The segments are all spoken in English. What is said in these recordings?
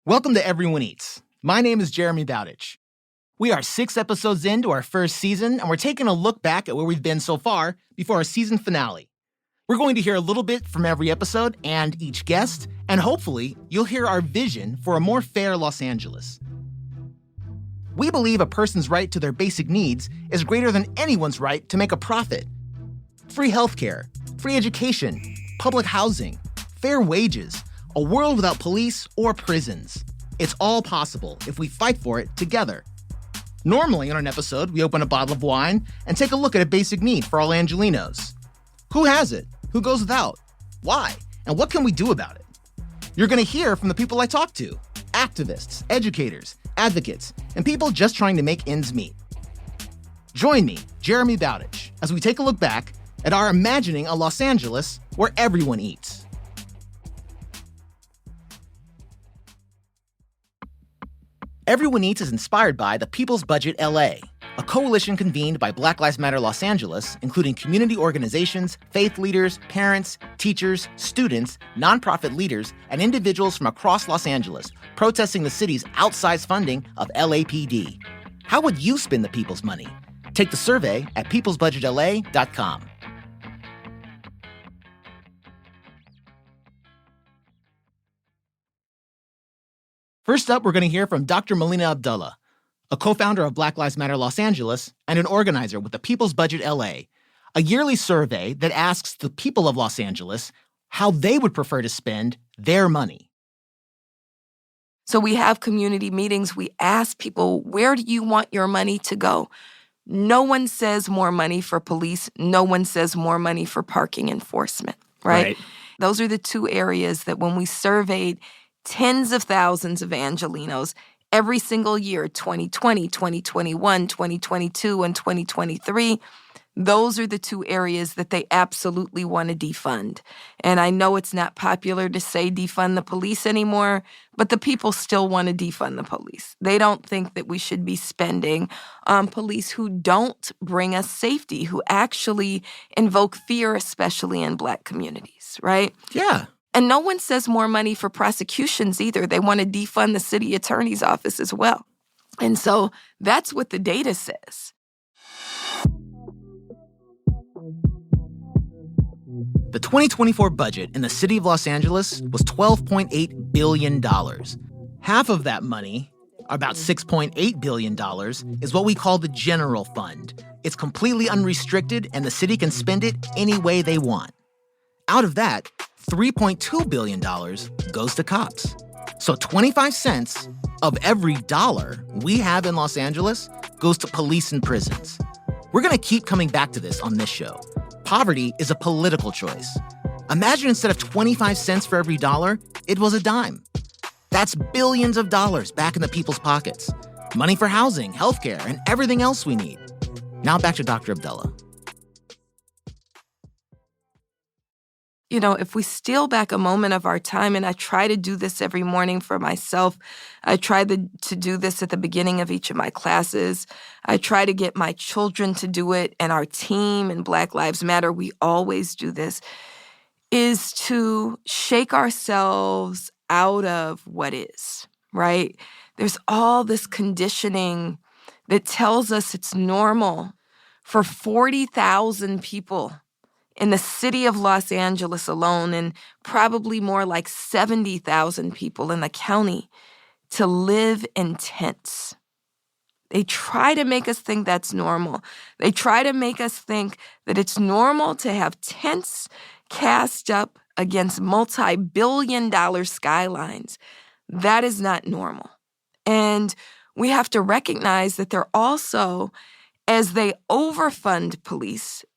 Welcome to Everyone Eats. My name is Jeremy Bowditch. We are 6 episodes into our first season, and we're taking a look back at where we've been so far before our season finale. We're going to hear a little bit from every episode and each guest, and hopefully you'll hear our vision for a more fair Los Angeles. We believe a person's right to their basic needs is greater than anyone's right to make a profit. Free healthcare, free education, public housing, fair wages, a world without police or prisons. It's all possible if we fight for it together. Normally on an episode, we open a bottle of wine and take a look at a basic need for all Angelinos. Who has it? Who goes without? Why? And what can we do about it? You're going to hear from the people I talk to, activists, educators, advocates, and people just trying to make ends meet. Join me, Jeremy Bowditch, as we take a look back at our imagining a Los Angeles where everyone eats. Everyone Eats is inspired by the People's Budget LA, a coalition convened by Black Lives Matter Los Angeles, including community organizations, faith leaders, parents, teachers, students, nonprofit leaders, and individuals from across Los Angeles protesting the city's outsized funding of LAPD. How would you spend the people's money? Take the survey at peoplesbudgetla.com. First up, we're going to hear from Dr. Melina Abdullah, a co-founder of Black Lives Matter Los Angeles and an organizer with the People's Budget LA, a yearly survey that asks the people of Los Angeles how they would prefer to spend their money. So we have community meetings. We ask people, where do you want your money to go? No one says more money for police. No one says more money for parking enforcement, right? Those are the two areas that when we surveyed tens of thousands of Angelinos every single year, 2020, 2021, 2022, and 2023, those are the two areas that they absolutely want to defund. And I know it's not popular to say defund the police anymore, but the people still want to defund the police. They don't think that we should be spending on police who don't bring us safety, who actually invoke fear, especially in Black communities, right? Yeah. And no one says more money for prosecutions either. They want to defund the city attorney's office as well. And so that's what the data says. The 2024 budget in the city of Los Angeles was $12.8 billion. Half of that money, about $6.8 billion, is what we call the general fund. It's completely unrestricted, and the city can spend it any way they want. Out of that, $3.2 billion goes to cops. So 25 cents of every dollar we have in Los Angeles goes to police and prisons. We're going to keep coming back to this on this show. Poverty is a political choice. Imagine instead of 25 cents for every dollar, it was a dime. That's billions of dollars back in the people's pockets. Money for housing, healthcare, and everything else we need. Now back to Dr. Abdullah. You know, if we steal back a moment of our time, and I try to do this every morning for myself, I try to do this at the beginning of each of my classes. I try to get my children to do it, and our team and Black Lives Matter, we always do this, is to shake ourselves out of what is, right? There's all this conditioning that tells us it's normal for 40,000 people in the city of Los Angeles alone, and probably more like 70,000 people in the county, to live in tents. They try to make us think that's normal. They try to make us think that it's normal to have tents cast up against multi-billion-dollar skylines. That is not normal. And we have to recognize that they're also, as they overfund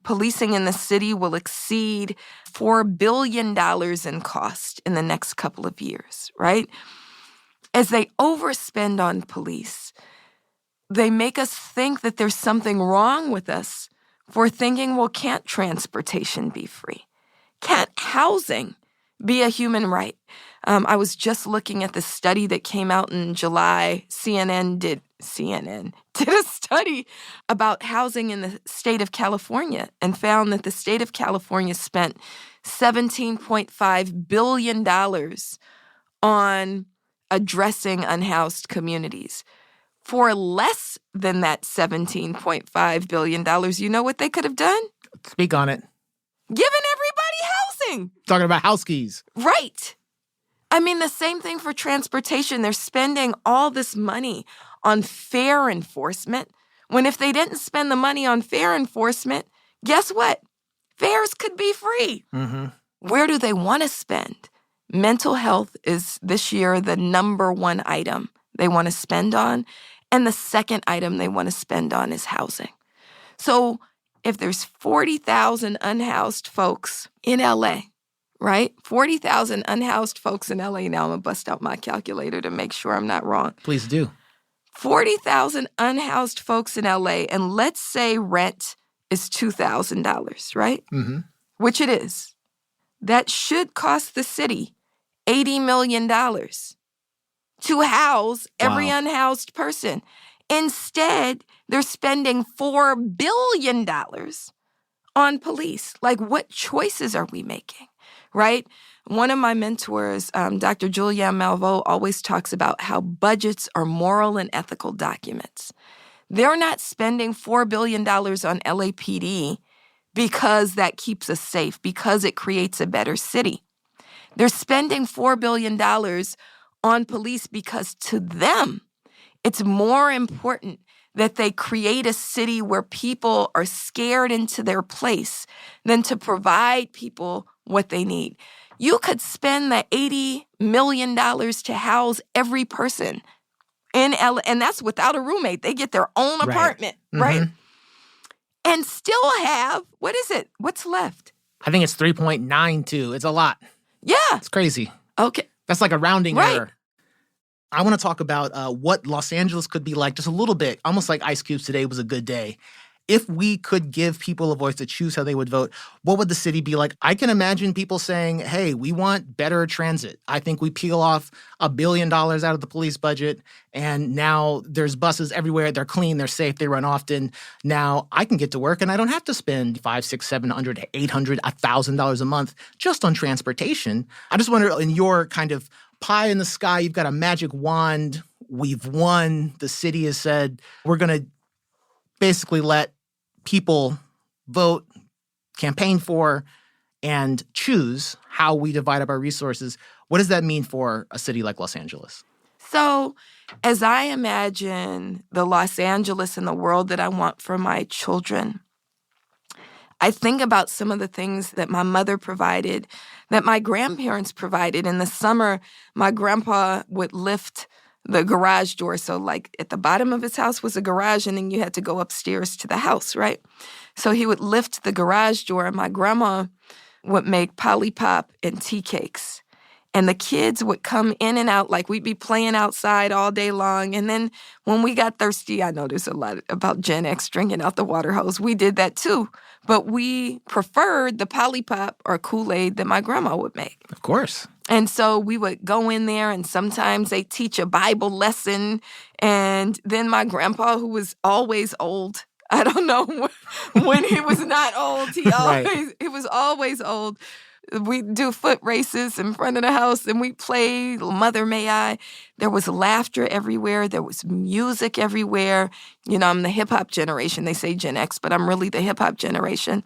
policing in the city will exceed $4 billion in cost in the next couple of years, right? As they overspend on police, they make us think that there's something wrong with us for thinking, well, can't transportation be free? Can't housing be a human right? I was just looking at the study that came out in July. CNN did a study about housing in the state of California and found that the state of California spent $17.5 billion on addressing unhoused communities. For less than that $17.5 billion, you know what they could have done? Speak on it. Given everybody housing. Talking about house keys. Right. I mean, the same thing for transportation. They're spending all this money on fare enforcement, when if they didn't spend the money on fare enforcement, guess what? Fares could be free. Mm-hmm. Where do they want to spend? Mental health is this year the number one item they want to spend on. And the second item they want to spend on is housing. So if there's 40,000 unhoused folks in LA, right? 40,000 unhoused folks in LA. Now I'm going to bust out my calculator to make sure I'm not wrong. Please do. 40,000 unhoused folks in LA. And let's say rent is $2,000, right? Mm-hmm. Which it is. That should cost the city $80 million to house every unhoused person. Instead, they're spending $4 billion on police. Like, what choices are we making, right? One of my mentors, Dr. Julianne Malveaux, always talks about how budgets are moral and ethical documents. They're not spending $4 billion on LAPD because that keeps us safe, because it creates a better city. They're spending $4 billion on police because to them, it's more important that they create a city where people are scared into their place than to provide people what they need. You could spend the $80 million to house every person in LA, and that's without a roommate. They get their own apartment, right? And still have, what is it? What's left? I think it's 3.92. It's a lot. Yeah. It's crazy. Okay. That's like a rounding Right. error. I want to talk about what Los Angeles could be like just a little bit, almost like Ice Cube's Today Was a Good Day. If we could give people a voice to choose how they would vote, what would the city be like? I can imagine people saying, hey, we want better transit. I think we peel off $1 billion out of the police budget, and now there's buses everywhere. They're clean, they're safe, they run often. Now I can get to work and I don't have to spend $500, $600, $700, $800, $1,000 a month just on transportation. I just wonder, in your kind of pie in the sky, you've got a magic wand. We've won. The city has said we're going to basically let people vote, campaign for, and choose how we divide up our resources. What does that mean for a city like Los Angeles? So as I imagine the Los Angeles and the world that I want for my children, I think about some of the things that my mother provided, that my grandparents provided. In the summer, my grandpa would lift the garage door. So like at the bottom of his house was a garage, and then you had to go upstairs to the house, right? So he would lift the garage door, and my grandma would make Polly Pop and tea cakes. And the kids would come in and out, like we'd be playing outside all day long. And then when we got thirsty, I know there's a lot about Gen X drinking out the water hose. We did that too. But we preferred the Polly Pop or Kool-Aid that my grandma would make. Of course. And so we would go in there, and sometimes they teach a Bible lesson. And then my grandpa, who was always old, I don't know when he was not old, he was always old. We do foot races in front of the house, and we play Mother May I. There was laughter everywhere. There was music everywhere. You know, I'm the hip-hop generation. They say Gen X, but I'm really the hip-hop generation.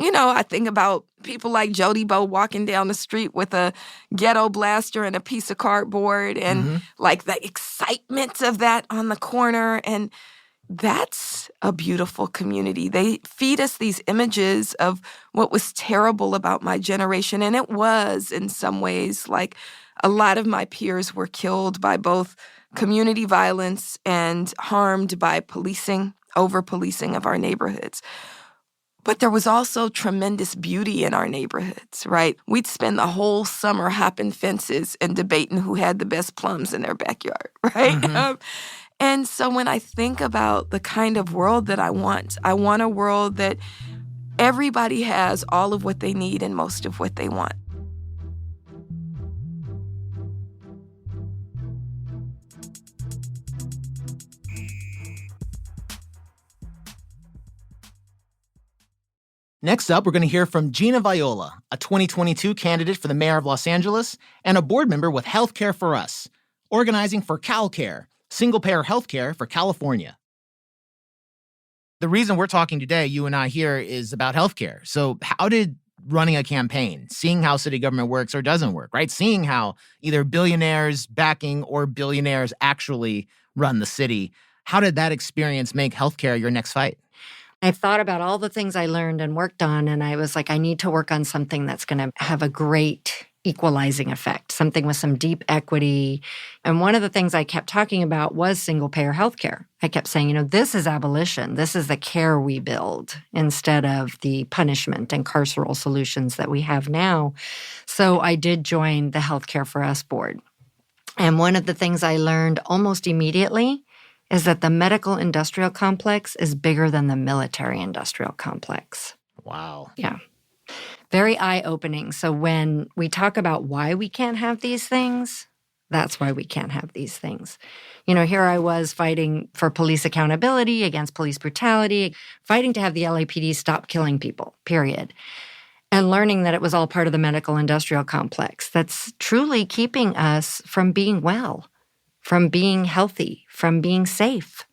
You know, I think about people like Jody Bo walking down the street with a ghetto blaster and a piece of cardboard, and like the excitement of that on the corner. And that's a beautiful community. They feed us these images of what was terrible about my generation. And it was, in some ways, like a lot of my peers were killed by both community violence and harmed by policing, over-policing of our neighborhoods. But there was also tremendous beauty in our neighborhoods, right? We'd spend the whole summer hopping fences and debating who had the best plums in their backyard, right? And so when I think about the kind of world that I want a world that everybody has all of what they need and most of what they want. Next up, we're going to hear from Gina Viola, a 2022 candidate for the mayor of Los Angeles and a board member with Healthcare for Us. organizing for CalCare, single-payer healthcare for California. The reason we're talking today, you and I here, is about healthcare. So how did running a campaign, seeing how city government works or doesn't work, right? Seeing how either billionaires backing or billionaires actually run the city, how did that experience make healthcare your next fight? I thought about all the things I learned and worked on, and I was like, I need to work on something that's going to have a great equalizing effect, something with some deep equity. And one of the things I kept talking about was single-payer healthcare. I kept saying, this is abolition. This is the care we build instead of the punishment and carceral solutions that we have now. So I did join the Healthcare for Us board. And one of the things I learned almost immediately is that the medical industrial complex is bigger than the military industrial complex. Wow. Yeah. Very eye-opening. So when we talk about why we can't have these things, that's why we can't have these things. Here I was fighting for police accountability, against police brutality, fighting to have the LAPD stop killing people, period. And learning that it was all part of the medical industrial complex that's truly keeping us from being well, from being healthy, from being safe.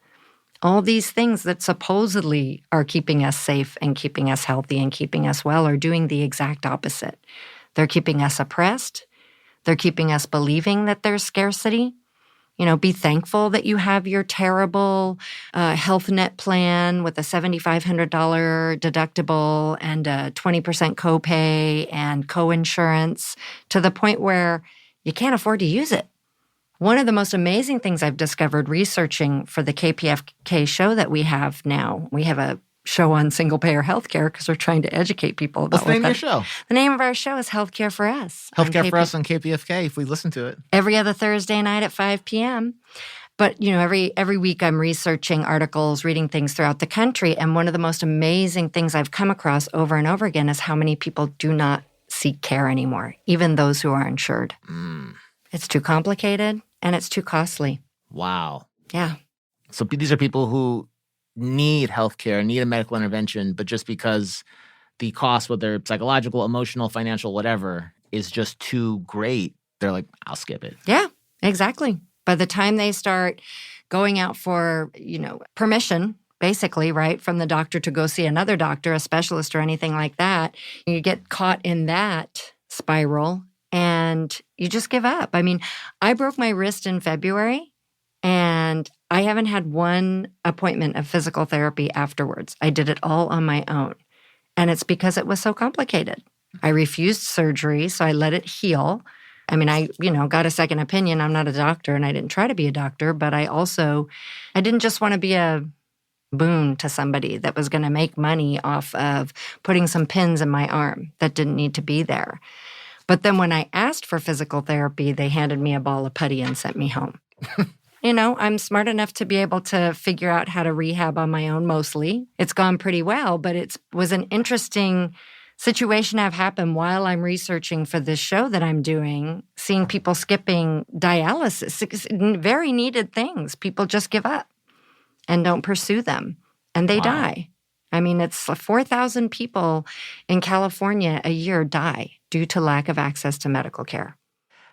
All these things that supposedly are keeping us safe and keeping us healthy and keeping us well are doing the exact opposite. They're keeping us oppressed. They're keeping us believing that there's scarcity. Be thankful that you have your terrible health net plan with a $7,500 deductible and a 20% copay and coinsurance to the point where you can't afford to use it. One of the most amazing things I've discovered researching for the KPFK show that we have now, we have a show on single-payer healthcare because we're trying to educate people about what's the name of your show? The name of our show is Healthcare for Us. Healthcare for Us on KPFK, if we listen to it. Every other Thursday night at 5 p.m. But, every week I'm researching articles, reading things throughout the country. And one of the most amazing things I've come across over and over again is how many people do not seek care anymore, even those who are insured. It's too complicated. And it's too costly. Wow. Yeah. So these are people who need healthcare, need a medical intervention, but just because the cost, whether psychological, emotional, financial, whatever, is just too great, they're like, I'll skip it. Yeah, exactly. By the time they start going out for, permission, basically, right, from the doctor to go see another doctor, a specialist or anything like that, you get caught in that spiral. And you just give up. I mean, I broke my wrist in February, and I haven't had one appointment of physical therapy afterwards. I did it all on my own. And it's because it was so complicated. I refused surgery, so I let it heal. I mean, I got a second opinion. I'm not a doctor, and I didn't try to be a doctor, but I didn't just want to be a boon to somebody that was going to make money off of putting some pins in my arm that didn't need to be there. But then when I asked for physical therapy, they handed me a ball of putty and sent me home. I'm smart enough to be able to figure out how to rehab on my own mostly. It's gone pretty well, but it was an interesting situation to have happen while I'm researching for this show that I'm doing, seeing people skipping dialysis, very needed things. People just give up and don't pursue them, and they die. I mean, it's 4,000 people in California a year die due to lack of access to medical care.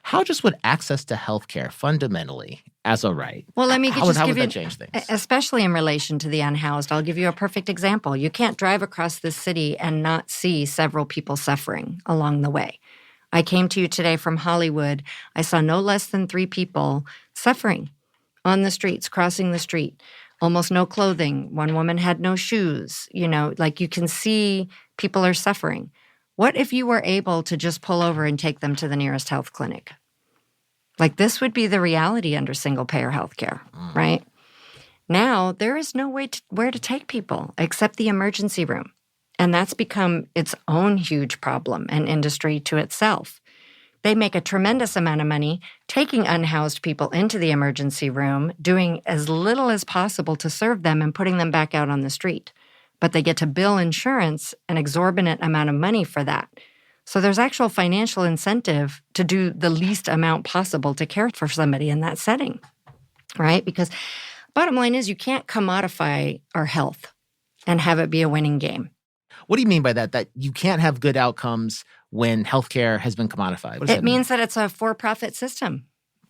How just would access to healthcare fundamentally as a right? Well, let me how would that change things? Especially in relation to the unhoused. I'll give you a perfect example. You can't drive across this city and not see several people suffering along the way. I came to you today from Hollywood. I saw no less than 3 people suffering on the streets, crossing the street. Almost no clothing. One woman had no shoes. You can see people are suffering. What if you were able to just pull over and take them to the nearest health clinic? This would be the reality under single-payer healthcare, right? Now, there is no where to take people except the emergency room. And that's become its own huge problem and industry to itself. They make a tremendous amount of money taking unhoused people into the emergency room, doing as little as possible to serve them and putting them back out on the street. But they get to bill insurance an exorbitant amount of money for that. So there's actual financial incentive to do the least amount possible to care for somebody in that setting, right? Because bottom line is you can't commodify our health and have it be a winning game. What do you mean by that? That you can't have good outcomes when healthcare has been commodified? What does It that mean? means that it's a for-profit system.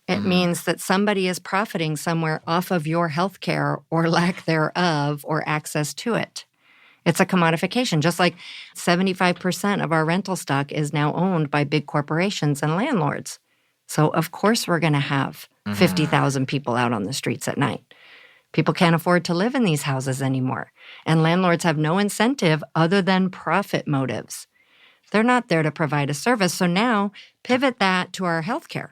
It means that somebody is profiting somewhere off of your health care or lack thereof or access to it. It's a commodification, just like 75% of our rental stock is now owned by big corporations and landlords. So, of course, we're going to have 50,000 people out on the streets at night. People can't afford to live in these houses anymore, and landlords have no incentive other than profit motives. They're not there to provide a service, so now pivot that to our healthcare,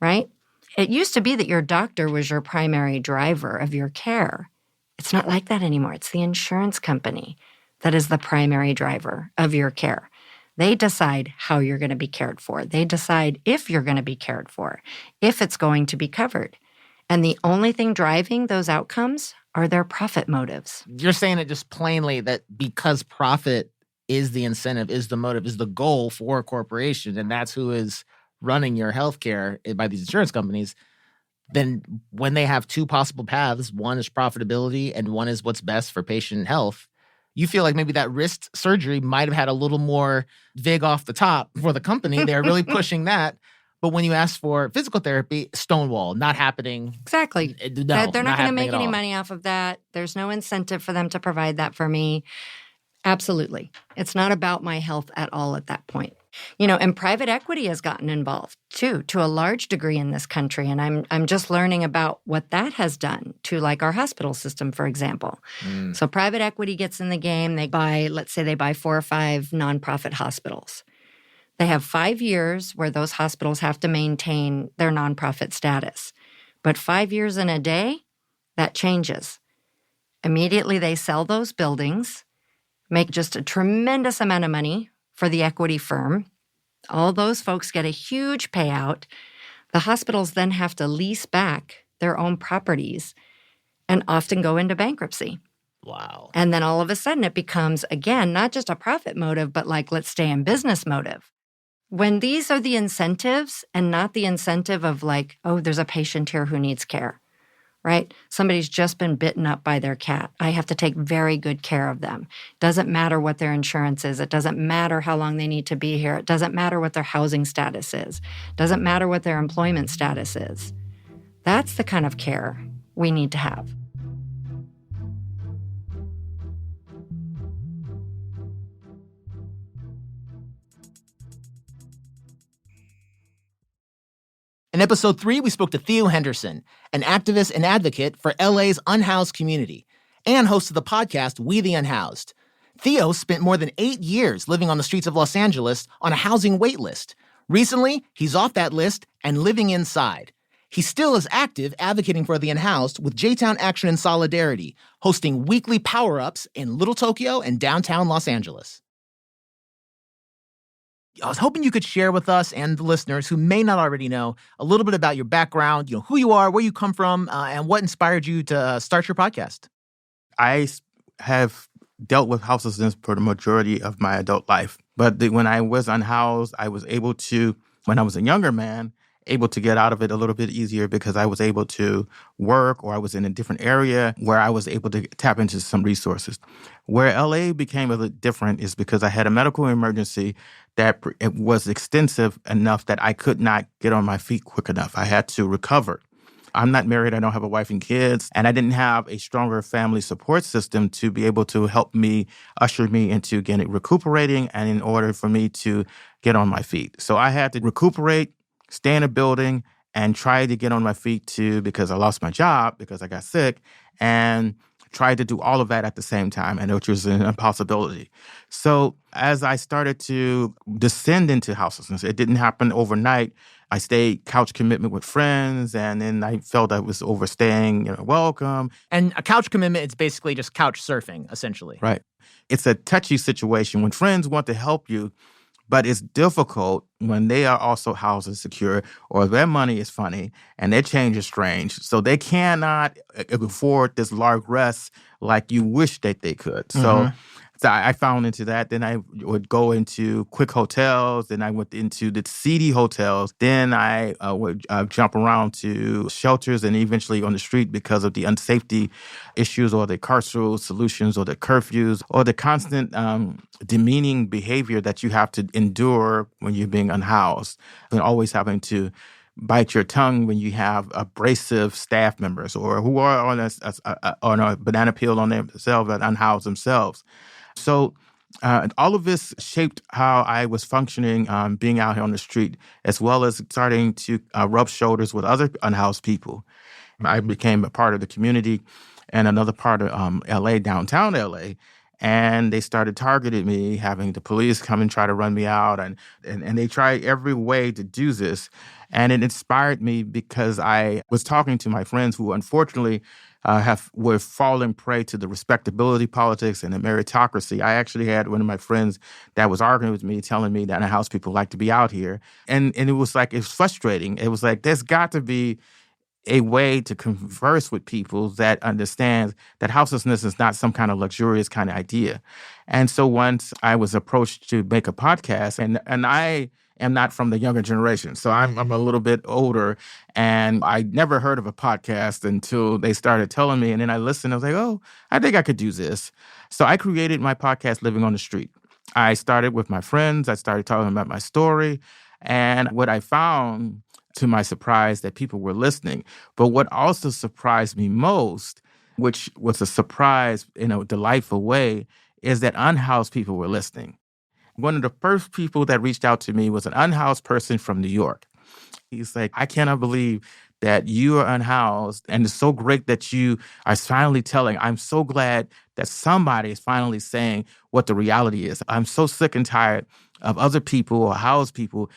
right? It used to be that your doctor was your primary driver of your care. It's not like that anymore. It's the insurance company that is the primary driver of your care. They decide how you're going to be cared for. They decide if you're going to be cared for, if it's going to be covered. And the only thing driving those outcomes are their profit motives. You're saying it just plainly that because profit is the incentive, is the motive, is the goal for a corporation, and that's who is running your healthcare by these insurance companies, then when they have two possible paths, one is profitability and one is what's best for patient health, you feel like maybe that wrist surgery might have had a little more vig off the top for the company. They're really pushing that. But when you ask for physical therapy, stonewall, not happening. Exactly. No, They're not going to make any all. money off of that. There's no incentive for them to provide that for me. Absolutely. It's not about my health at all at that point. And private equity has gotten involved too, to a large degree in this country. And I'm just learning about what that has done to like our hospital system, for example. So private equity gets in the game. Let's say they buy 4 or 5 nonprofit hospitals. They have 5 years where those hospitals have to maintain their nonprofit status. But 5 years in a day, that changes. Immediately they sell those buildings, make just a tremendous amount of money for the equity firm. All those folks get a huge payout. The hospitals then have to lease back their own properties and often go into bankruptcy. Wow. And then all of a sudden it becomes, again, not just a profit motive, but like, let's stay in business motive. When these are the incentives and not the incentive of like, oh, there's a patient here who needs care, right? Somebody's just been bitten up by their cat. I have to take very good care of them. Doesn't matter what their insurance is. It doesn't matter how long they need to be here. It doesn't matter what their housing status is. Doesn't matter what their employment status is. That's the kind of care we need to have. In episode 3, we spoke to Theo Henderson, an activist and advocate for LA's unhoused community, and host of the podcast We the Unhoused. Theo spent more than 8 years living on the streets of Los Angeles on a housing wait list. Recently, he's off that list and living inside. He still is active advocating for the unhoused with J-Town Action and Solidarity, hosting weekly power-ups in Little Tokyo and downtown Los Angeles. I was hoping you could share with us and the listeners who may not already know a little bit about your background, who you are, where you come from, and what inspired you to start your podcast. I have dealt with houselessness for the majority of my adult life. But when I was unhoused, I was able to, when I was a younger man, able to get out of it a little bit easier because I was able to work or I was in a different area where I was able to tap into some resources. Where LA became a little different is because I had a medical emergency that it was extensive enough that I could not get on my feet quick enough. I had to recover. I'm not married. I don't have a wife and kids. And I didn't have a stronger family support system to be able to help me, usher me into getting recuperating and in order for me to get on my feet. So I had to recuperate, stay in a building, and try to get on my feet too because I lost my job because I got sick, and tried to do all of that at the same time, and which was an impossibility. So as I started to descend into houselessness, it didn't happen overnight. I stayed couch commitment with friends, and then I felt I was overstaying, welcome. And a couch commitment, it's basically just couch surfing, essentially. Right. It's a touchy situation when friends want to help you, but it's difficult when they are also housed and secure or their money is funny and their change is strange. So they cannot afford this large rest like you wish that they could. So I found into that. Then I would go into quick hotels. Then I went into the seedy hotels. Then I would jump around to shelters and eventually on the street because of the unsafety issues or the carceral solutions or the curfews or the constant demeaning behavior that you have to endure when you're being unhoused and always having to bite your tongue when you have abrasive staff members or who are on a banana peel on themselves and unhoused themselves. So all of this shaped how I was functioning, being out here on the street, as well as starting to rub shoulders with other unhoused people. I became a part of the community and another part of L.A., downtown L.A., and they started targeting me, having the police come and try to run me out. And they tried every way to do this. And it inspired me because I was talking to my friends who unfortunately were falling prey to the respectability politics and the meritocracy. I actually had one of my friends that was arguing with me, telling me that unhoused people like to be out here. And it was like, it was frustrating. It was like, there's got to be a way to converse with people that understands that houselessness is not some kind of luxurious kind of idea. And so once I was approached to make a podcast, and I am not from the younger generation, so I'm a little bit older, and I never heard of a podcast until they started telling me, and then I listened, I was like, oh, I think I could do this. So I created my podcast, Living on the Street. I started with my friends, I started talking about my story, and what I found, to my surprise, that people were listening. But what also surprised me most, which was a surprise in a delightful way, is that unhoused people were listening. One of the first people that reached out to me was an unhoused person from New York. He's like, I cannot believe that you are unhoused, and it's so great that you are finally telling. I'm so glad that somebody is finally saying what the reality is. I'm so sick and tired of other people or housed people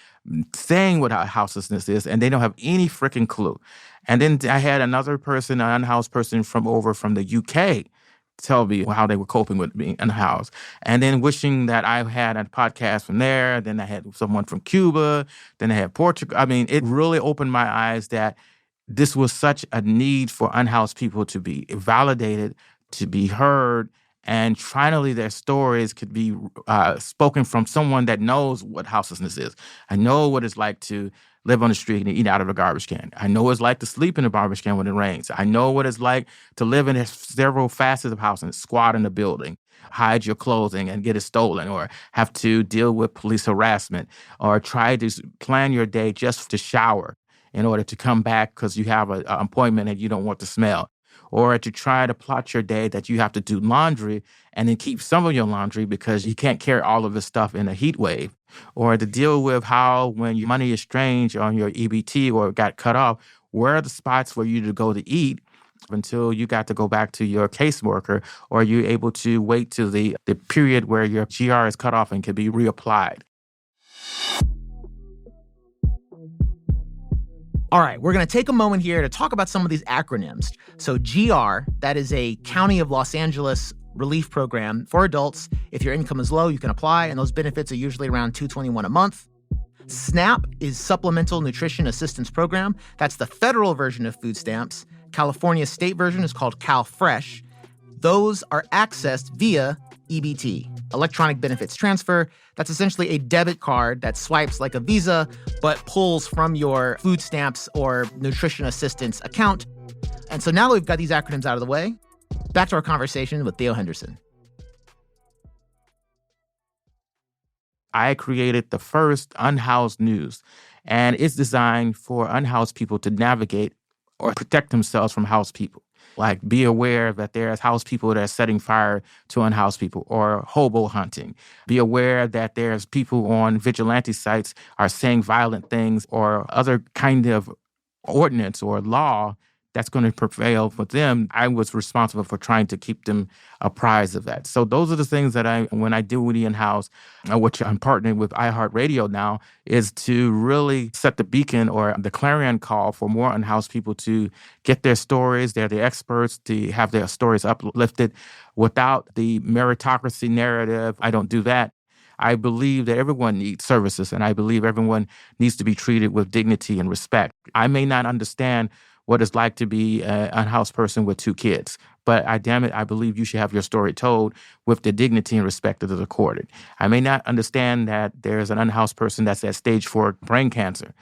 saying what houselessness is, and they don't have any freaking clue. And then I had another person, an unhoused person from the UK, tell me how they were coping with being unhoused. And then wishing that I had a podcast from there. Then I had someone from Cuba. Then I had Portugal. I mean, it really opened my eyes that this was such a need for unhoused people to be validated, to be heard, and finally their stories could be spoken from someone that knows what houselessness is. I know what it's like to live on the street and eat out of a garbage can. I know what it's like to sleep in a garbage can when it rains. I know what it's like to live in several facets of housing, squat in a building, hide your clothing and get it stolen, or have to deal with police harassment, or try to plan your day just to shower in order to come back because you have an appointment and you don't want the smell. Or to try to plot your day that you have to do laundry and then keep some of your laundry because you can't carry all of the stuff in a heat wave. Or to deal with how when your money is strange on your EBT or got cut off, where are the spots for you to go to eat until you got to go back to your caseworker, or you're able to wait till the period where your GR is cut off and can be reapplied. All right, we're going to take a moment here to talk about some of these acronyms. So GR, that is a County of Los Angeles relief program for adults. If your income is low, you can apply, and those benefits are usually around $221 a month. SNAP is Supplemental Nutrition Assistance Program. That's the federal version of food stamps. California's state version is called CalFresh. Those are accessed via EBT, Electronic Benefits Transfer. That's essentially a debit card that swipes like a Visa, but pulls from your food stamps or nutrition assistance account. And so now that we've got these acronyms out of the way, back to our conversation with Theo Henderson. I created the first unhoused news, and it's designed for unhoused people to navigate or protect themselves from housed people. Like, be aware that there's housed people that are setting fire to unhoused people, or hobo hunting. Be aware that there's people on vigilante sites are saying violent things, or other kind of ordinance or law that's going to prevail for them. I was responsible for trying to keep them apprised of that. So those are the things that when I do Woody and House, which I'm partnering with iHeartRadio now, is to really set the beacon or the clarion call for more unhoused people to get their stories. They're the experts, to have their stories uplifted without the meritocracy narrative. I don't do that. I believe that everyone needs services, and I believe everyone needs to be treated with dignity and respect. I may not understand what it's like to be an unhoused person with 2 kids, but I believe you should have your story told with the dignity and respect that is accorded. I may not understand that there's an unhoused person that's at stage 4 brain cancer,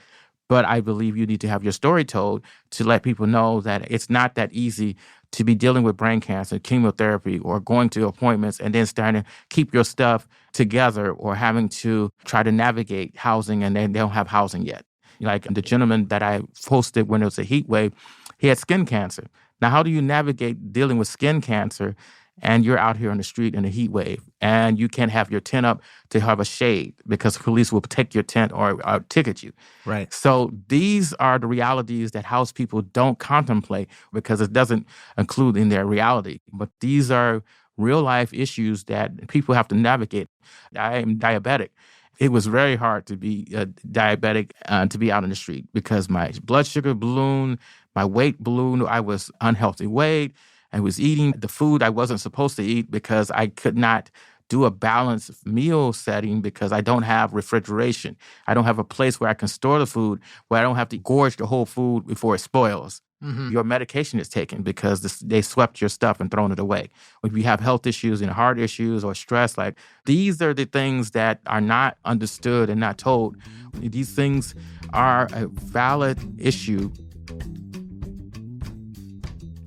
but I believe you need to have your story told to let people know that it's not that easy to be dealing with brain cancer, chemotherapy, or going to appointments and then starting to keep your stuff together, or having to try to navigate housing and they don't have housing yet. Like the gentleman that I posted when it was a heat wave, he had skin cancer. Now, how do you navigate dealing with skin cancer and you're out here on the street in a heat wave and you can't have your tent up to have a shade because police will take your tent or ticket you? Right. So these are the realities that house people don't contemplate because it doesn't include in their reality. But these are real life issues that people have to navigate. I am diabetic. It was very hard to be diabetic to be out in the street because my blood sugar ballooned, my weight ballooned. I was unhealthy weight. I was eating the food I wasn't supposed to eat because I could not do a balanced meal setting because I don't have refrigeration. I don't have a place where I can store the food, where I don't have to gorge the whole food before it spoils. Mm-hmm. Your medication is taken because they swept your stuff and thrown it away. If you have health issues and heart issues or stress, like these are the things that are not understood and not told. These things are a valid issue.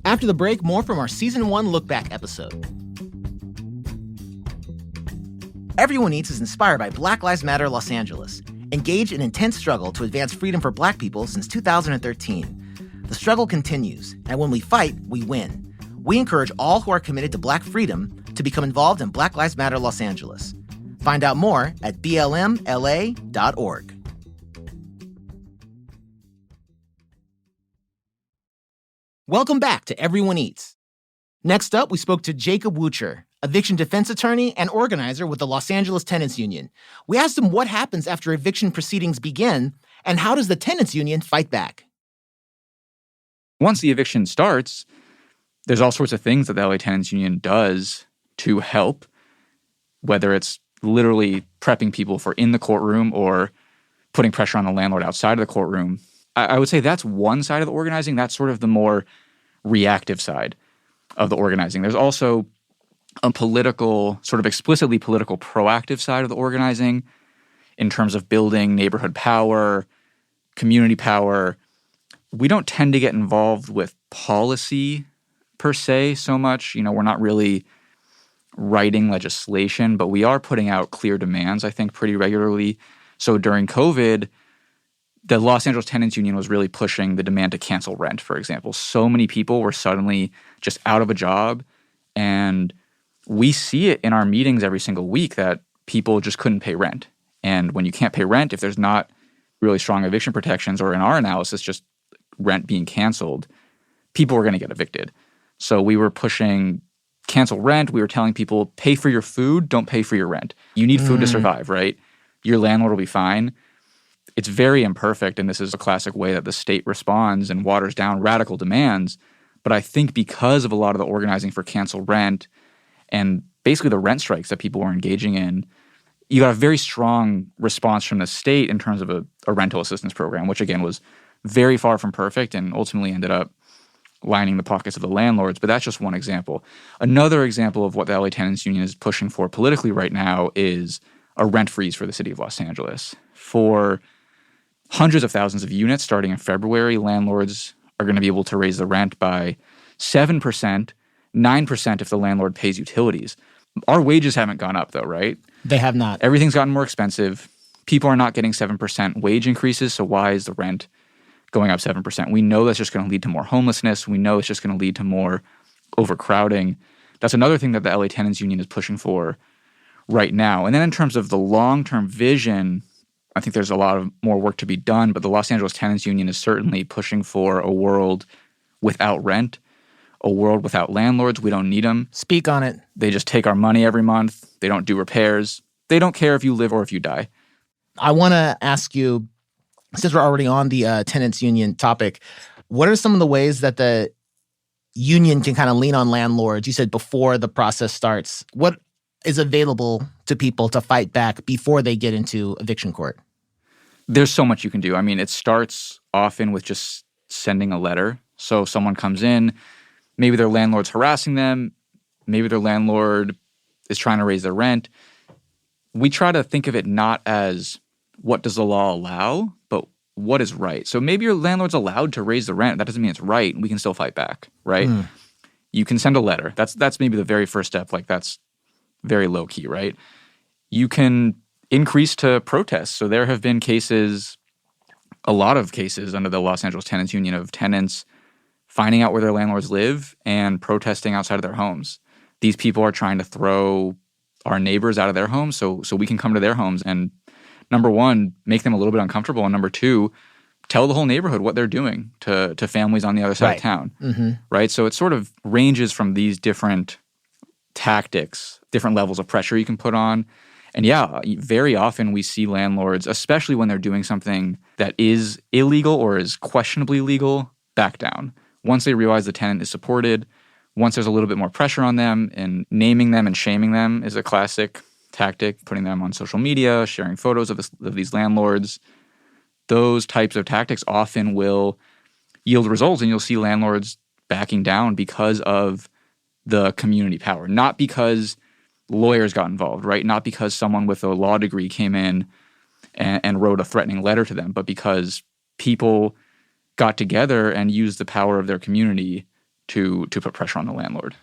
After the break, more from our Season 1 Look Back episode. Everyone Eats is inspired by Black Lives Matter Los Angeles, engaged in intense struggle to advance freedom for Black people since 2013. The struggle continues, and when we fight, we win. We encourage all who are committed to Black freedom to become involved in Black Lives Matter Los Angeles. Find out more at blmla.org. Welcome back to Everyone Eats. Next up, we spoke to Jacob Wucher, eviction defense attorney and organizer with the Los Angeles Tenants Union. We asked him what happens after eviction proceedings begin, and how does the tenants union fight back? Once the eviction starts, there's all sorts of things that the LA Tenants Union does to help, whether it's literally prepping people for in the courtroom or putting pressure on the landlord outside of the courtroom. I would say that's one side of the organizing. That's sort of the more reactive side of the organizing. There's also a political, sort of explicitly political, proactive side of the organizing in terms of building neighborhood power, community power. We don't tend to get involved with policy per se so much. We're not really writing legislation, but we are putting out clear demands, I think, pretty regularly. So during COVID, the Los Angeles Tenants Union was really pushing the demand to cancel rent, for example. So many people were suddenly just out of a job, and we see it in our meetings every single week that people just couldn't pay rent. And when you can't pay rent, if there's not really strong eviction protections, or in our analysis, just rent being canceled, people were going to get evicted. So we were pushing cancel rent. We were telling people, pay for your food, don't pay for your rent. You need food to survive, right? Your landlord will be fine. It's very imperfect, and this is a classic way that the state responds and waters down radical demands. But I think because of a lot of the organizing for cancel rent and basically the rent strikes that people were engaging in, you got a very strong response from the state in terms of a rental assistance program, which again was very far from perfect and ultimately ended up lining the pockets of the landlords. But that's just one example. Another example of what the LA Tenants Union is pushing for politically right now is a rent freeze for the city of Los Angeles. For hundreds of thousands of units starting in February, landlords are going to be able to raise the rent by 7%, 9% if the landlord pays utilities. Our wages haven't gone up though, right? They have not. Everything's gotten more expensive. People are not getting 7% wage increases, so why is the rent going up 7%? We know that's just going to lead to more homelessness. We know it's just going to lead to more overcrowding. That's another thing that the LA Tenants Union is pushing for right now. And then in terms of the long-term vision, I think there's a lot of more work to be done, but the Los Angeles Tenants Union is certainly pushing for a world without rent, a world without landlords. We don't need them. Speak on it. They just take our money every month. They don't do repairs. They don't care if you live or if you die. I want to ask you, since we're already on the tenants union topic, what are some of the ways that the union can kind of lean on landlords? You said before the process starts. What is available to people to fight back before they get into eviction court? There's so much you can do. I mean, it starts often with just sending a letter. So someone comes in, maybe their landlord's harassing them, maybe their landlord is trying to raise their rent. We try to think of it not as what does the law allow, but what is right. So maybe your landlord's allowed to raise the rent. That doesn't mean it's right. We can still fight back, right? You can send a letter. That's maybe the very first step. Like that's very low key, right? You can increase to protests. So there have been cases a lot of cases under the Los Angeles Tenants Union of tenants finding out where their landlords live and protesting outside of their homes. These people are trying to throw our neighbors out of their homes so we can come to their homes and, number one, make them a little bit uncomfortable, and number two, tell the whole neighborhood what they're doing to families on the other side of town, right? So it sort of ranges from these different tactics, different levels of pressure you can put on. And yeah, very often we see landlords, especially when they're doing something that is illegal or is questionably legal, back down. Once they realize the tenant is supported, once there's a little bit more pressure on them, and naming them and shaming them is a classic tactic, putting them on social media, sharing photos of these landlords. Those types of tactics often will yield results, and you'll see landlords backing down because of the community power, not because lawyers got involved, right? Not because someone with a law degree came in and wrote a threatening letter to them, but because people got together and used the power of their community to put pressure on the landlord.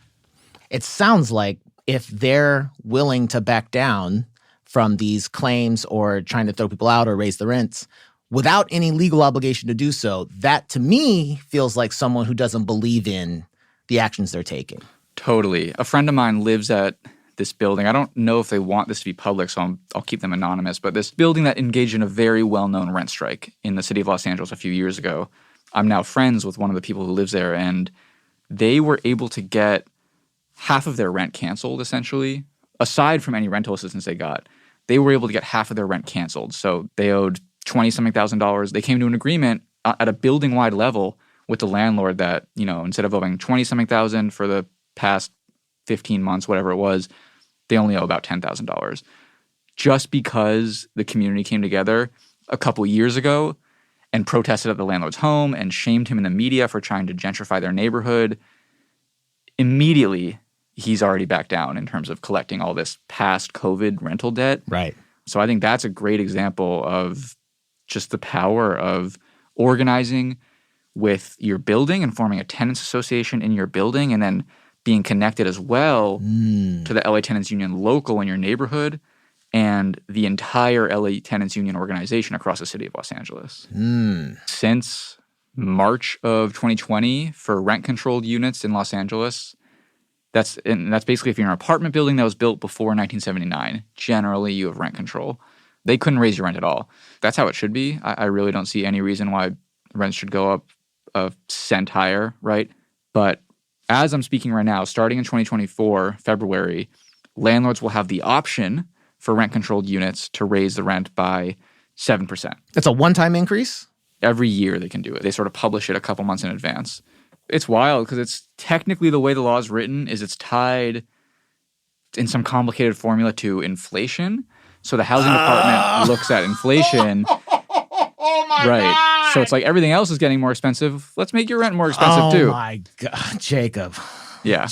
It sounds like if they're willing to back down from these claims or trying to throw people out or raise the rents without any legal obligation to do so, that to me feels like someone who doesn't believe in the actions they're taking. Totally. A friend of mine lives at this building. I don't know if they want this to be public, so I'll keep them anonymous, but this building that engaged in a very well-known rent strike in the city of Los Angeles a few years ago. I'm now friends with one of the people who lives there, and they were able to get half of their rent canceled, essentially. Aside from any rental assistance they got, they were able to get half of their rent canceled. So they owed $20-something thousand. They came to an agreement at a building-wide level with the landlord that, instead of owing $20-something thousand for the past 15 months, whatever it was, they only owe about $10,000. Just because the community came together a couple years ago and protested at the landlord's home and shamed him in the media for trying to gentrify their neighborhood, immediately he's already back down in terms of collecting all this past COVID rental debt. Right. So I think that's a great example of just the power of organizing with your building and forming a tenants association in your building, and then being connected as well to the LA Tenants Union local in your neighborhood and the entire LA Tenants Union organization across the city of Los Angeles. Since March of 2020, for rent-controlled units in Los Angeles, that's basically if you're in an apartment building that was built before 1979, generally you have rent control. They couldn't raise your rent at all. That's how it should be. I really don't see any reason why rents should go up a cent higher, right? But as I'm speaking right now, starting in 2024, February, landlords will have the option for rent-controlled units to raise the rent by 7%. It's a one-time increase? Every year they can do it. They sort of publish it a couple months in advance. It's wild because it's technically the way the law is written is it's tied in some complicated formula to inflation. So the housing department looks at inflation. Oh my right. God. So it's like everything else is getting more expensive. Let's make your rent more expensive too. Oh my God, Jacob. Yeah.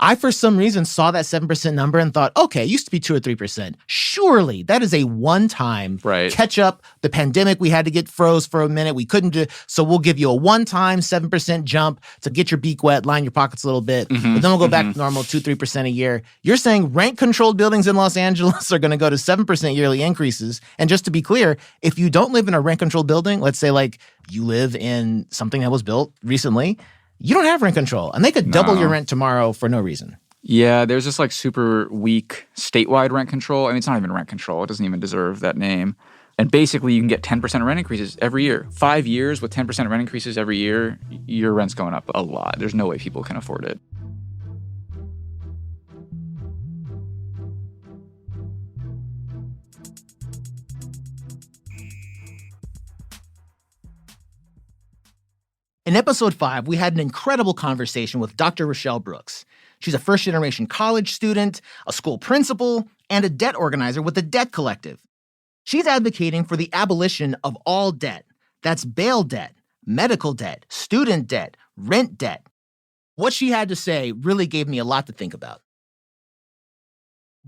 I, for some reason, saw that 7% number and thought, okay, it used to be 2 or 3%. Surely that is a one-time catch up. The pandemic, we had to get froze for a minute. We couldn't do, so we'll give you a one-time 7% jump to get your beak wet, line your pockets a little bit. But then we'll go back to normal 2-3% a year. You're saying rent-controlled buildings in Los Angeles are going to go to 7% yearly increases. And just to be clear, if you don't live in a rent-controlled building, let's say like you live in something that was built recently, you don't have rent control, and they could double your rent tomorrow for no reason. Yeah, there's this like super weak statewide rent control. I mean, it's not even rent control. It doesn't even deserve that name. And basically, you can get 10% rent increases every year. 5 years with 10% rent increases every year, your rent's going up a lot. There's no way people can afford it. In episode 5, we had an incredible conversation with Dr. Rochelle Brooks. She's a first-generation college student, a school principal, and a debt organizer with the Debt Collective. She's advocating for the abolition of all debt. That's bail debt, medical debt, student debt, rent debt. What she had to say really gave me a lot to think about.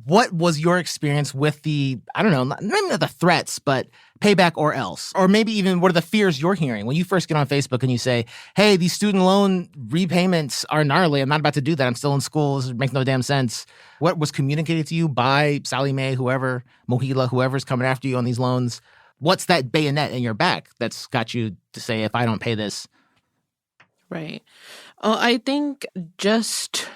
What was your experience with the, I don't know, maybe not the threats, but payback or else? Or maybe even what are the fears you're hearing when you first get on Facebook and you say, hey, these student loan repayments are gnarly. I'm not about to do that. I'm still in school. This makes no damn sense. What was communicated to you by Sally Mae, whoever, Mohila, whoever's coming after you on these loans? What's that bayonet in your back that's got you to say, if I don't pay this? Right. Oh, I think just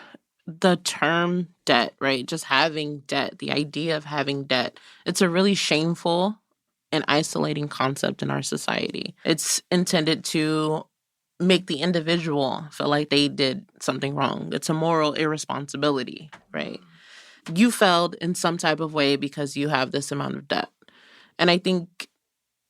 the term debt, right? Just having debt, the idea of having debt, it's a really shameful and isolating concept in our society. It's intended to make the individual feel like they did something wrong. It's a moral irresponsibility, right? You failed in some type of way because you have this amount of debt. And I think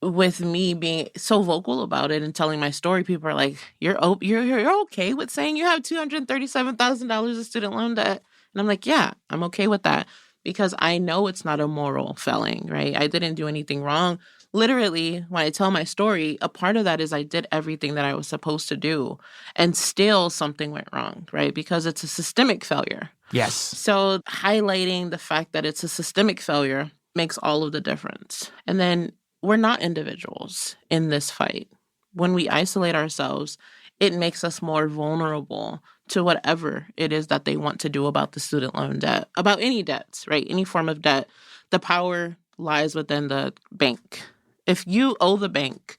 with me being so vocal about it and telling my story, people are like, you're okay with saying you have $237,000 of student loan debt? And I'm like, yeah, I'm okay with that because I know it's not a moral failing, right? I didn't do anything wrong. Literally, when I tell my story, a part of that is I did everything that I was supposed to do and still something went wrong, right? Because it's a systemic failure. Yes. So highlighting the fact that it's a systemic failure makes all of the difference. And then we're not individuals in this fight. When we isolate ourselves, it makes us more vulnerable to whatever it is that they want to do about the student loan debt, about any debts, right? Any form of debt. The power lies within the bank. If you owe the bank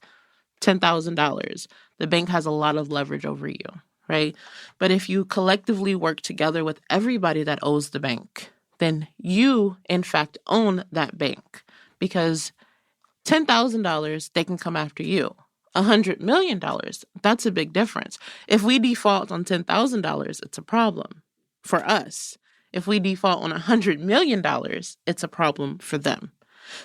$10,000, the bank has a lot of leverage over you, right? But if you collectively work together with everybody that owes the bank, then you, in fact, own that bank because $10,000, they can come after you. $100 million, that's a big difference. If we default on $10,000, it's a problem for us. If we default on $100 million, it's a problem for them.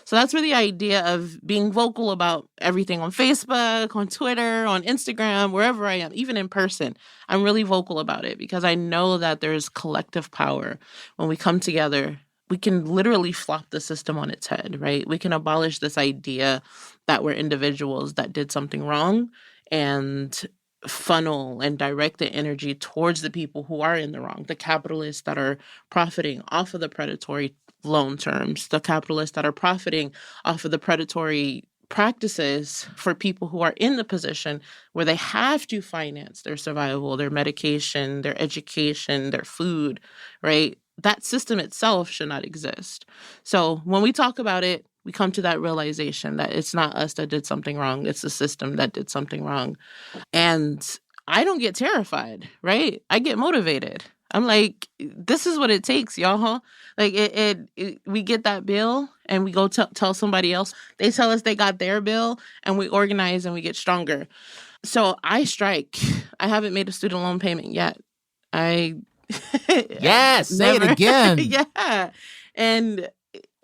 So that's where the idea of being vocal about everything on Facebook, on Twitter, on Instagram, wherever I am, even in person, I'm really vocal about it because I know that there's collective power. When we come together, we can literally flop the system on its head, right? We can abolish this idea that we're individuals that did something wrong and funnel and direct the energy towards the people who are in the wrong, the capitalists that are profiting off of the predatory loan terms, the capitalists that are profiting off of the predatory practices for people who are in the position where they have to finance their survival, their medication, their education, their food, right? That system itself should not exist. So when we talk about it, we come to that realization that it's not us that did something wrong. It's the system that did something wrong. And I don't get terrified, right? I get motivated. I'm like, this is what it takes, y'all. Huh? Like we get that bill and we go tell somebody else. They tell us they got their bill and we organize and we get stronger. So I strike. I haven't made a student loan payment yet. Yes, say it again. Yeah. And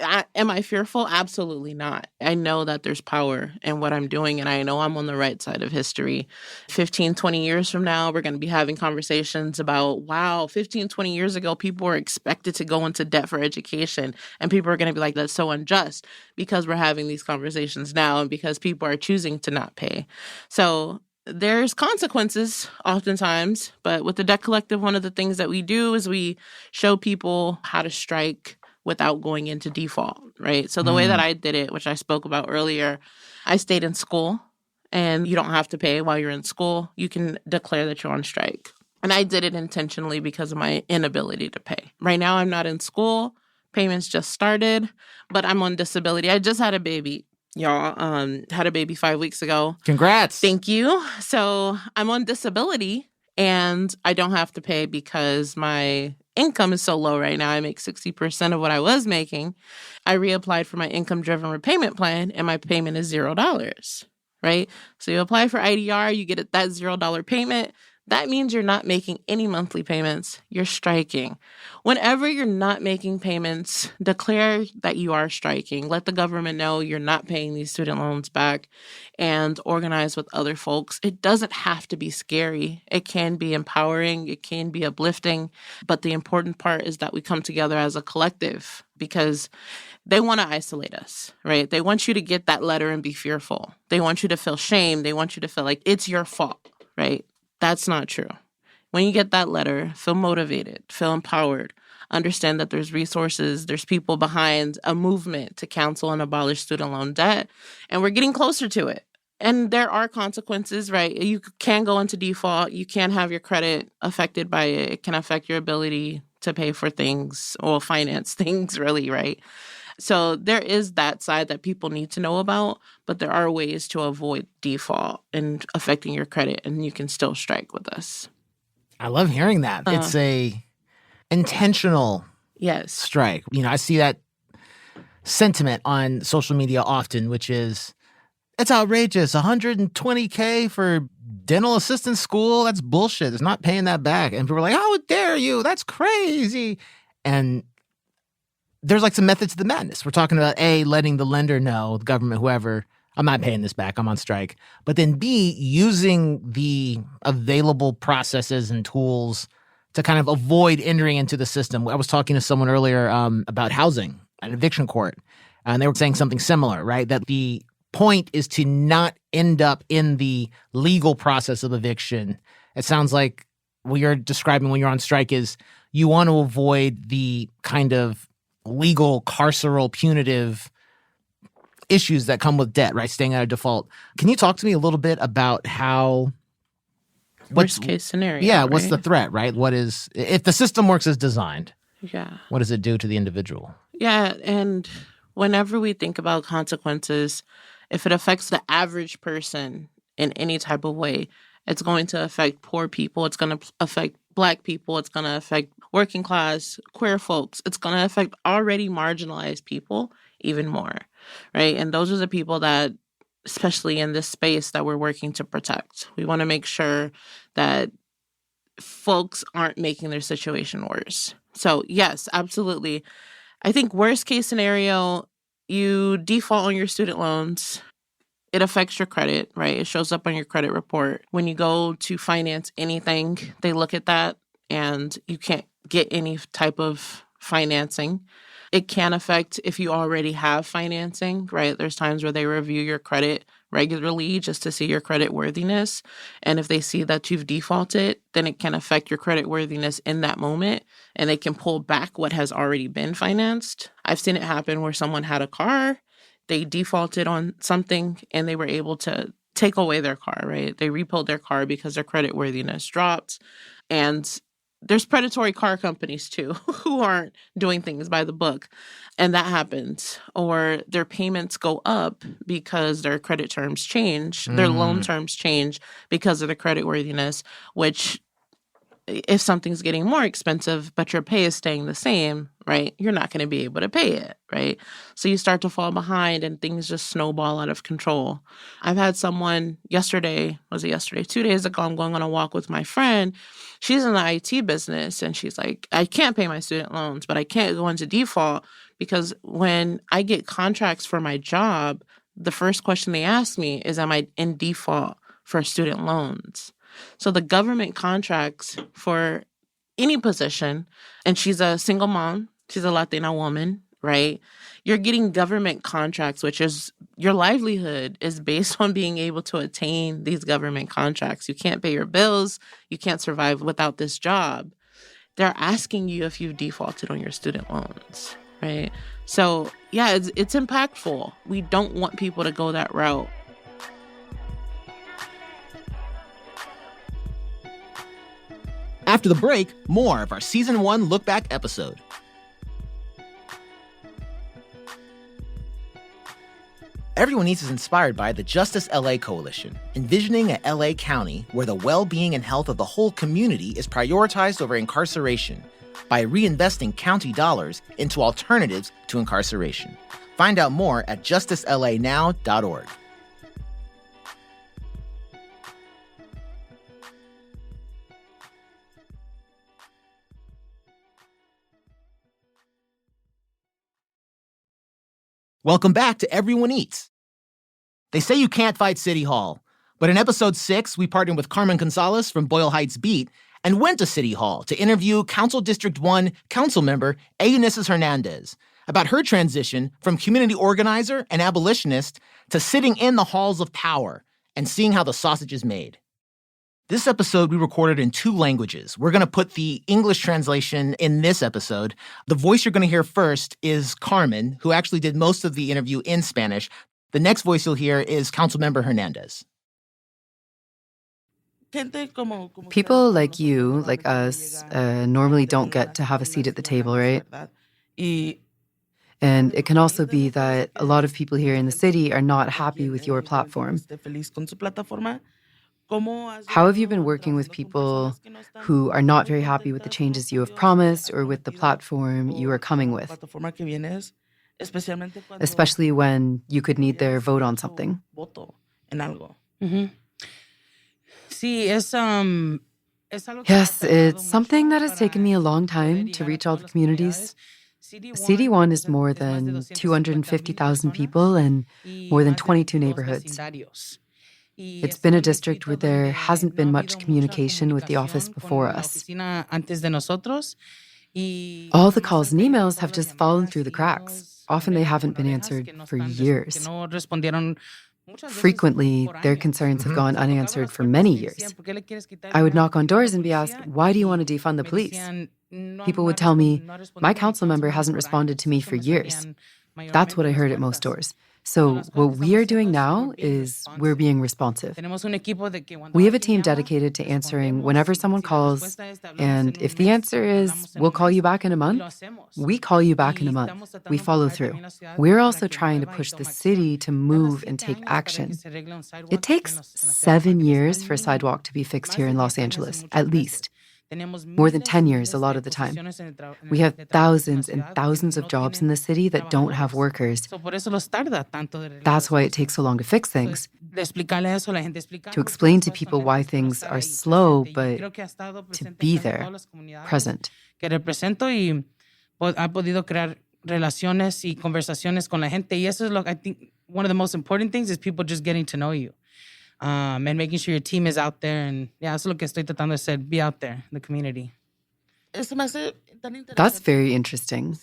am I fearful? Absolutely not. I know that there's power in what I'm doing, and I know I'm on the right side of history. 15, 20 years from now, we're going to be having conversations about, wow, 15, 20 years ago, people were expected to go into debt for education, and people are going to be like, that's so unjust because we're having these conversations now and because people are choosing to not pay. So there's consequences oftentimes, but with the Debt Collective, one of the things that we do is we show people how to strike without going into default, right? So the way that I did it, which I spoke about earlier, I stayed in school and you don't have to pay while you're in school. You can declare that you're on strike. And I did it intentionally because of my inability to pay. Right now, I'm not in school. Payments just started, but I'm on disability. I just had a baby. Y'all, had a baby 5 weeks ago. Congrats. Thank you. So I'm on disability and I don't have to pay because my income is so low right now. I make 60% of what I was making. I reapplied for my income-driven repayment plan and my payment is $0, right? So you apply for IDR, you get that $0 payment. That means you're not making any monthly payments. You're striking. Whenever you're not making payments, declare that you are striking. Let the government know you're not paying these student loans back and organize with other folks. It doesn't have to be scary. It can be empowering. It can be uplifting. But the important part is that we come together as a collective because they want to isolate us, right? They want you to get that letter and be fearful. They want you to feel shame. They want you to feel like it's your fault, right? That's not true. When you get that letter, feel motivated, feel empowered, understand that there's resources, there's people behind a movement to cancel and abolish student loan debt, and we're getting closer to it. And there are consequences, right? You can go into default. You can have your credit affected by it. It can affect your ability to pay for things or finance things, really, right? So there is that side that people need to know about, but there are ways to avoid default and affecting your credit, and you can still strike with us. I love hearing that. It's a intentional Yes. strike. I see that sentiment on social media often, which is, it's outrageous. $120K for dental assistant school? That's bullshit. It's not paying that back. And people are like, how dare you? That's crazy. And there's like some methods to the madness. We're talking about A, letting the lender know, the government, whoever, I'm not paying this back, I'm on strike. But then B, using the available processes and tools to kind of avoid entering into the system. I was talking to someone earlier about housing, an eviction court, and they were saying something similar, right? That the point is to not end up in the legal process of eviction. It sounds like what you're describing when you're on strike is you want to avoid the kind of legal, carceral, punitive issues that come with debt, right? Staying out of default. Can you talk to me a little bit about how... Worst case scenario. Yeah, what's right? the threat, right? What is... If the system works as designed, Yeah. what does it do to the individual? Yeah, and whenever we think about consequences, if it affects the average person in any type of way, it's going to affect poor people. It's going to affect Black people. It's going to affect working class, queer folks. It's going to affect already marginalized people even more, right? And those are the people that, especially in this space, that we're working to protect. We want to make sure that folks aren't making their situation worse. So yes, absolutely. I think worst case scenario, you default on your student loans. It affects your credit, right? It shows up on your credit report. When you go to finance anything, they look at that and you can't get any type of financing. It can affect if you already have financing, right? There's times where they review your credit regularly just to see your credit worthiness. And if they see that you've defaulted, then it can affect your credit worthiness in that moment, and they can pull back what has already been financed. I've seen it happen where someone had a car, they defaulted on something, and they were able to take away their car, right? They repoed their car because their credit worthiness dropped. And there's predatory car companies too who aren't doing things by the book. And that happens. Or their payments go up because their credit terms change. Their loan terms change because of the credit worthiness, which if something's getting more expensive, but your pay is staying the same, right? You're not going to be able to pay it, right? So you start to fall behind and things just snowball out of control. I've had someone yesterday, 2 days ago, I'm going on a walk with my friend. She's in the IT business and she's like, I can't pay my student loans, but I can't go into default because when I get contracts for my job, the first question they ask me is, am I in default for student loans? So the government contracts for any position, and she's a single mom, she's a Latina woman, right? You're getting government contracts, which is your livelihood is based on being able to attain these government contracts. You can't pay your bills. You can't survive without this job. They're asking you if you've defaulted on your student loans, right? So yeah, it's impactful. We don't want people to go that route. After the break, more of our Season 1 Look Back episode. Everyone Eats is inspired by the Justice LA Coalition, envisioning a LA County where the well-being and health of the whole community is prioritized over incarceration by reinvesting county dollars into alternatives to incarceration. Find out more at justicela.now.org. Welcome back to Everyone Eats. They say you can't fight City Hall, but in episode 6, we partnered with Carmen Gonzalez from Boyle Heights Beat and went to City Hall to interview Council District 1 council member Eunices Hernandez about her transition from community organizer and abolitionist to sitting in the halls of power and seeing how the sausage is made. This episode we recorded in 2 languages. We're going to put the English translation in this episode. The voice you're going to hear first is Carmen, who actually did most of the interview in Spanish. The next voice you'll hear is Councilmember Hernandez. People like you, like us, normally don't get to have a seat at the table, right? And it can also be that a lot of people here in the city are not happy with your platform. How have you been working with people who are not very happy with the changes you have promised or with the platform you are coming with, especially when you could need their vote on something? Yes, it's something that has taken me a long time to reach all the communities. CD1 is more than 250,000 people and more than 22 neighborhoods. It's been a district where there hasn't been much communication with the office before us. All the calls and emails have just fallen through the cracks. Often they haven't been answered for years. Frequently, their concerns have gone unanswered for many years. I would knock on doors and be asked, "Why do you want to defund the police?" People would tell me, "My council member hasn't responded to me for years." That's what I heard at most doors. So what we are doing now is we're being responsive. We have a team dedicated to answering whenever someone calls, and if the answer is, "We'll call you back in a month," we call you back in a month. We follow through. We're also trying to push the city to move and take action. It takes 7 years for a sidewalk to be fixed here in Los Angeles, at least. More than 10 years a lot of the time. We have thousands and thousands of jobs in the city that don't have workers. That's why it takes so long to fix things. To explain to people why things are slow, but to be there, present. I think one of the most important things is people just getting to know you. And making sure your team is out there. And yeah, eso es lo que estoy tratando de hacer, be out there in the community. That's very interesting.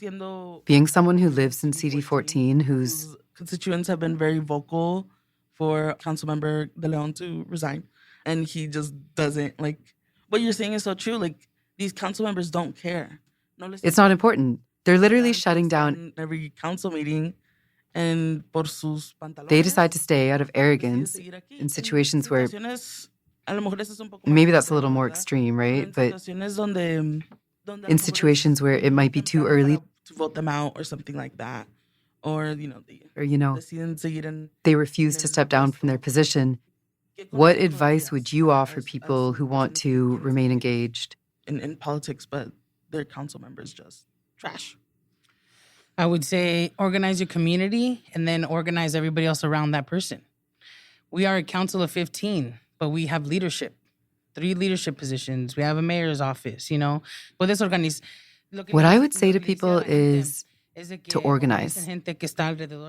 Being someone who lives in CD14, whose constituents have been very vocal for Councilmember De Leon to resign. And he just doesn't, like, what you're saying is so true. Like, these council members don't care. It's not important. They're literally shutting down every council meeting. And they decide to stay out of arrogance in situations where maybe that's a little more extreme, right? But in situations where it might be too early to vote them out or something like that. Or they refuse to step down from their position. What advice would you offer people who want to remain engaged? In politics, but their council members just trash. I would say organize your community and then organize everybody else around that person. We are a council of 15, but we have leadership, 3 leadership positions. We have a mayor's office, What I would say to people is to organize.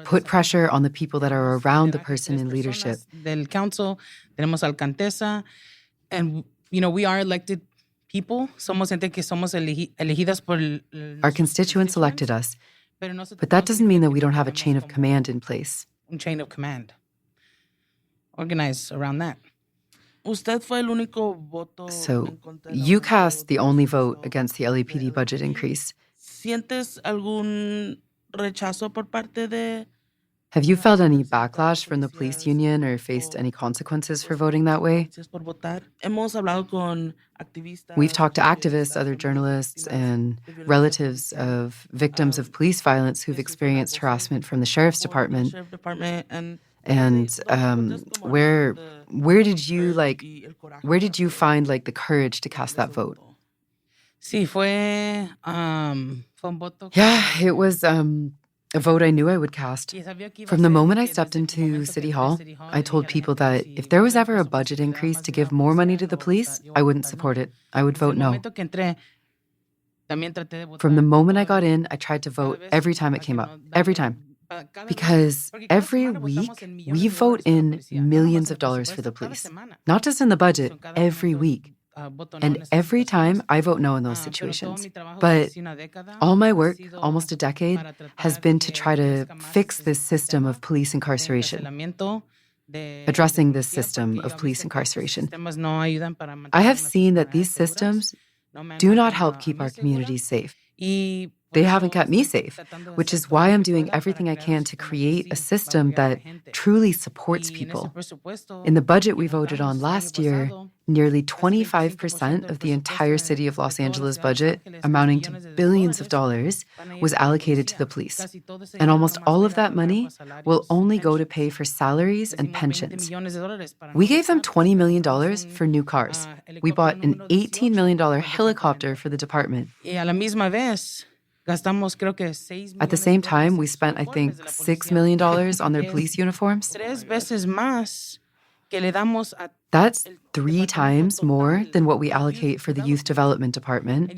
Put pressure on the people that are around the person in leadership. Del council, tenemos alcaldesa, and we are elected people. Somos gente que somos elegidas por our constituents elected us. But that doesn't mean that we don't have a chain of command in place. Chain of command. Organize around that. So you cast the only vote against the LAPD budget increase. Have you felt any backlash from the police union or faced any consequences for voting that way? We've talked to activists, other journalists, and relatives of victims of police violence who've experienced harassment from the sheriff's department. And where did you find the courage to cast that vote? Yeah, it was a vote I knew I would cast. From the moment I stepped into City Hall, I told people that if there was ever a budget increase to give more money to the police, I wouldn't support it. I would vote no. From the moment I got in, I tried to vote every time it came up. Every time. Because every week, we vote in millions of dollars for the police. Not just in the budget, every week. And every time I vote no in those situations. But all my work, almost a decade, has been to try to fix this system of police incarceration. Addressing this system of police incarceration. I have seen that these systems do not help keep our communities safe. They haven't kept me safe, which is why I'm doing everything I can to create a system that truly supports people. In the budget we voted on last year, nearly 25% of the entire city of Los Angeles budget, amounting to billions of dollars, was allocated to the police. And almost all of that money will only go to pay for salaries and pensions. We gave them $20 million for new cars. We bought an $18 million helicopter for the department. At the same time, we spent, I think, $6 million on their police uniforms. That's 3 times more than what we allocate for the Youth Development Department,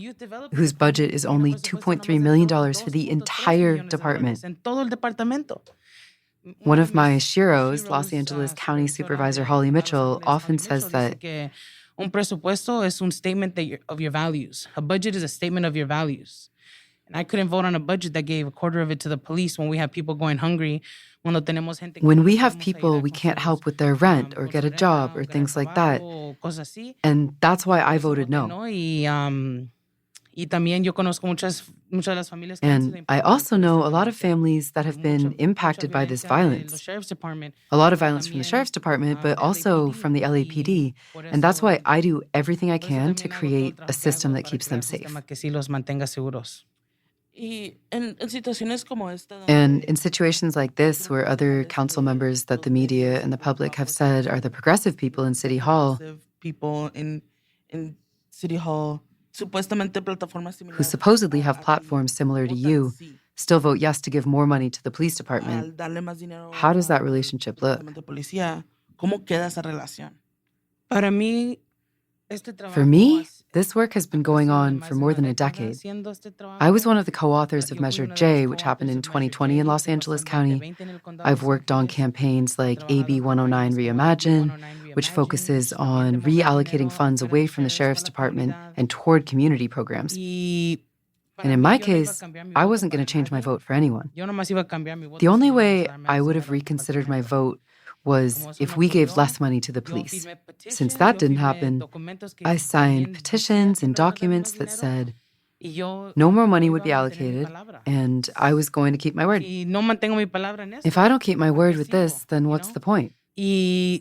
whose budget is only $2.3 million for the entire department. One of my Shiros, Los Angeles County Supervisor Holly Mitchell, often says that un presupuesto es un statement of your values. A budget is a statement of your values. And I couldn't vote on a budget that gave a quarter of it to the police when we have people going hungry. When we have people we can't help with their rent or get a job or things like that. And that's why I voted no. And I also know a lot of families that have been impacted by this violence. A lot of violence from the sheriff's department, but also from the LAPD. And that's why I do everything I can to create a system that keeps them safe. And in situations like this, where other council members that the media and the public have said are the progressive people in City Hall, who supposedly have platforms similar to you, still vote yes to give more money to the police department, how does that relationship look? For me, this work has been going on for more than a decade. I was one of the co-authors of Measure J, which happened in 2020 in Los Angeles County. I've worked on campaigns like AB 109 Reimagine, which focuses on reallocating funds away from the sheriff's department and toward community programs. And in my case, I wasn't going to change my vote for anyone. The only way I would have reconsidered my vote was if we gave less money to the police. Since that didn't happen, I signed petitions and documents that said no more money would be allocated, and I was going to keep my word. If I don't keep my word with this, then what's the point? And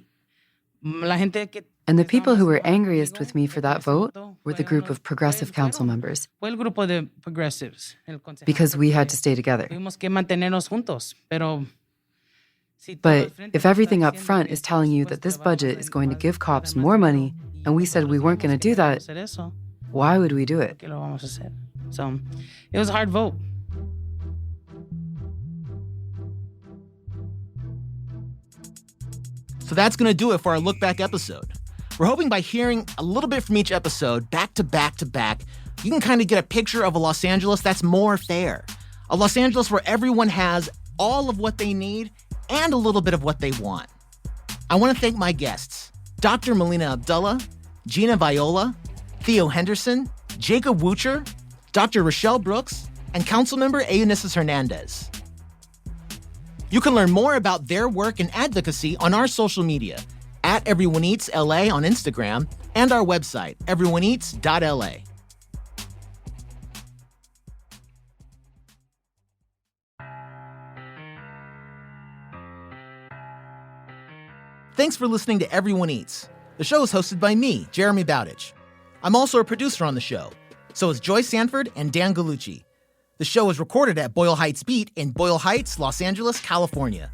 the people who were angriest with me for that vote were the group of progressive council members, because we had to stay together. But if everything up front is telling you that this budget is going to give cops more money, and we said we weren't going to do that, why would we do it? So it was a hard vote. So that's going to do it for our Look Back episode. We're hoping by hearing a little bit from each episode, back to back to back, you can kind of get a picture of a Los Angeles that's more fair. A Los Angeles where everyone has all of what they need and a little bit of what they want. I want to thank my guests, Dr. Melina Abdullah, Gina Viola, Theo Henderson, Jacob Wucher, Dr. Rochelle Brooks, and Councilmember Eunices Hernandez. You can learn more about their work and advocacy on our social media, at Everyone Eats LA on Instagram, and our website, everyoneeats.la. Thanks for listening to Everyone Eats. The show is hosted by me, Jeremy Bowditch. I'm also a producer on the show. So is Joy Sanford and Dan Gallucci. The show is recorded at Boyle Heights Beat in Boyle Heights, Los Angeles, California.